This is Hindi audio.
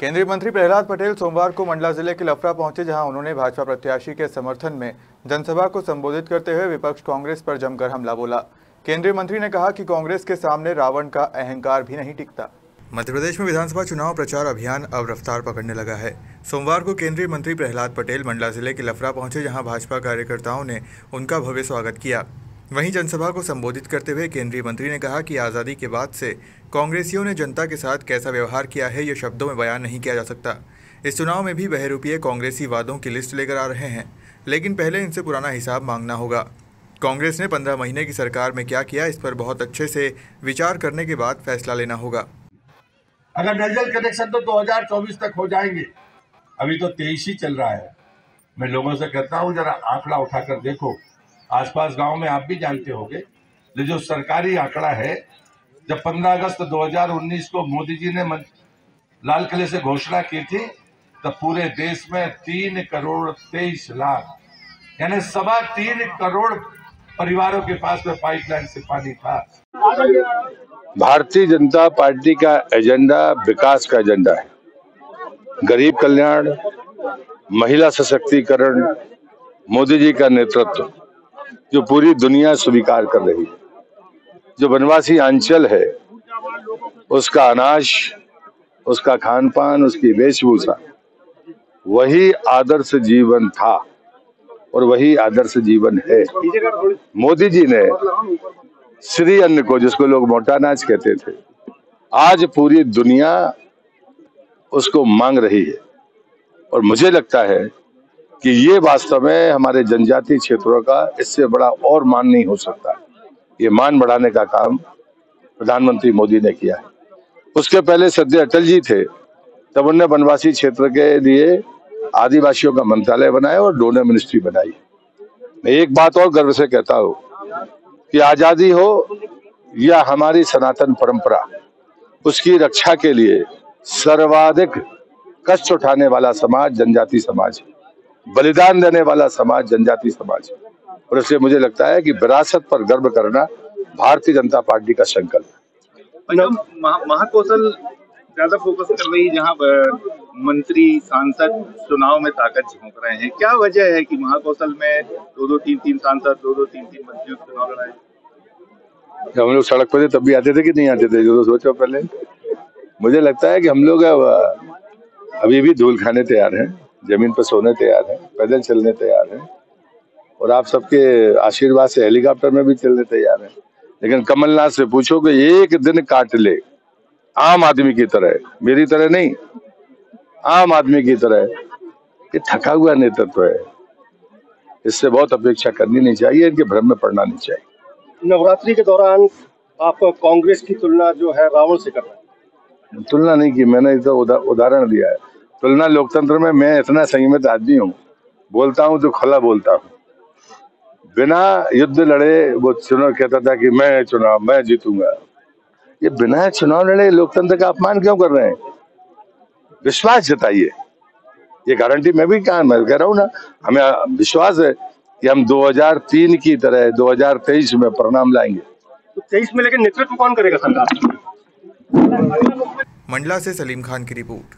केंद्रीय मंत्री प्रहलाद पटेल सोमवार को मंडला जिले के लफरा पहुंचे, जहां उन्होंने भाजपा प्रत्याशी के समर्थन में जनसभा को संबोधित करते हुए विपक्ष कांग्रेस पर जमकर हमला बोला। केंद्रीय मंत्री ने कहा कि कांग्रेस के सामने रावण का अहंकार भी नहीं टिकता। मध्य प्रदेश में विधानसभा चुनाव प्रचार अभियान अब रफ्तार पकड़ने लगा है। सोमवार को केंद्रीय मंत्री प्रहलाद पटेल मंडला जिले के लफरा पहुंचे, जहां भाजपा कार्यकर्ताओं ने उनका भव्य स्वागत किया। वहीं जनसभा को संबोधित करते हुए केंद्रीय मंत्री ने कहा कि आज़ादी के बाद से कांग्रेसियों ने जनता के साथ कैसा व्यवहार किया है, ये शब्दों में बयान नहीं किया जा सकता। इस चुनाव में भी बहरूपीय कांग्रेसी वादों की लिस्ट लेकर आ रहे हैं, लेकिन पहले इनसे पुराना हिसाब मांगना होगा। कांग्रेस ने 15 महीने की सरकार में क्या किया, इस पर बहुत अच्छे से विचार करने के बाद फैसला लेना होगा। अगर नल कनेक्शन तो 2024 तक हो जाएंगे, अभी तो 23 ही चल रहा है। मैं लोगों से कहता हूँ, जरा आंकड़ा उठाकर देखो, आसपास गांव में आप भी जानते होंगे, जो सरकारी आंकड़ा है, जब 15 अगस्त 2019 को मोदी जी ने लाल किले से घोषणा की थी, तब पूरे देश में 3 करोड़ 23 लाख यानी 3.25 करोड़ परिवारों के पास में पाइपलाइन से पानी था। भारतीय जनता पार्टी का एजेंडा विकास का एजेंडा है। गरीब कल्याण, महिला सशक्तिकरण, मोदी जी का नेतृत्व जो पूरी दुनिया स्वीकार कर रही है। जो वनवासी अंचल है, उसका अनाज, उसका खान पान, उसकी वेशभूषा, वही आदर्श जीवन था और वही आदर्श जीवन है। मोदी जी ने श्री अन्न को, जिसको लोग मोटा अनाज कहते थे, आज पूरी दुनिया उसको मांग रही है। और मुझे लगता है कि ये वास्तव में हमारे जनजातीय क्षेत्रों का इससे बड़ा और मान नहीं हो सकता। ये मान बढ़ाने का काम प्रधानमंत्री मोदी ने किया है। उसके पहले सद्य अटल जी थे, तब उन्होंने वनवासी क्षेत्र के लिए आदिवासियों का मंत्रालय बनाया और डोनर मिनिस्ट्री बनाई। मैं एक बात और गर्व से कहता हूँ कि आजादी हो या हमारी सनातन परंपरा, उसकी रक्षा के लिए सर्वाधिक कष्ट उठाने वाला समाज जनजाति समाज, बलिदान देने वाला समाज जनजाति समाज। और इसलिए मुझे लगता है कि विरासत पर गर्व करना भारतीय जनता पार्टी का संकल्प है। महाकौशल ज्यादा फोकस कर रही है, जहाँ मंत्री सांसद चुनाव में ताकत झोंक रहे हैं। क्या वजह है कि महाकौशल में 2-2, 3-3 सांसद, 2-2, 3-3 मंत्रियों चुनाव लड़ाए? हम लोग सड़क पर थे तब भी आते थे कि नहीं आते थे? जो सोचो पहले। मुझे लगता है कि हम लोग अभी भी धूल खाने तैयार हैं, जमीन पर सोने तैयार हैं, पैदल चलने तैयार हैं, और आप सबके आशीर्वाद से हेलीकॉप्टर में भी चलने तैयार हैं। लेकिन कमलनाथ से पूछो कि एक दिन काट ले आम आदमी की तरह, मेरी तरह नहीं, आम आदमी की तरह, कि थका हुआ नेतृत्व है। इससे बहुत अपेक्षा करनी नहीं चाहिए, इनके भ्रम में पड़ना नहीं चाहिए। नवरात्रि के दौरान आप कांग्रेस की तुलना जो है रावण से कर रहे हैं। तुलना नहीं की मैंने, तो उदाहरण दिया है। तुलना लोकतंत्र में, मैं इतना संयमित आदमी हूँ, बोलता हूँ तो खुला बोलता हूँ, बिना युद्ध लड़े। वो चुनाव कहता था कि मैं चुनाव मैं जीतूंगा। ये बिना चुनाव लड़े लोकतंत्र का अपमान क्यों कर रहे हैं? विश्वास जताइए। ये गारंटी मैं भी कह रहा हूँ ना, हमें विश्वास है कि हम 2003 की तरह 2023 में परिणाम लाएंगे। तो 23 में लेकिन नेतृत्व कौन करेगा सरकार? मंडला से सलीम खान की रिपोर्ट।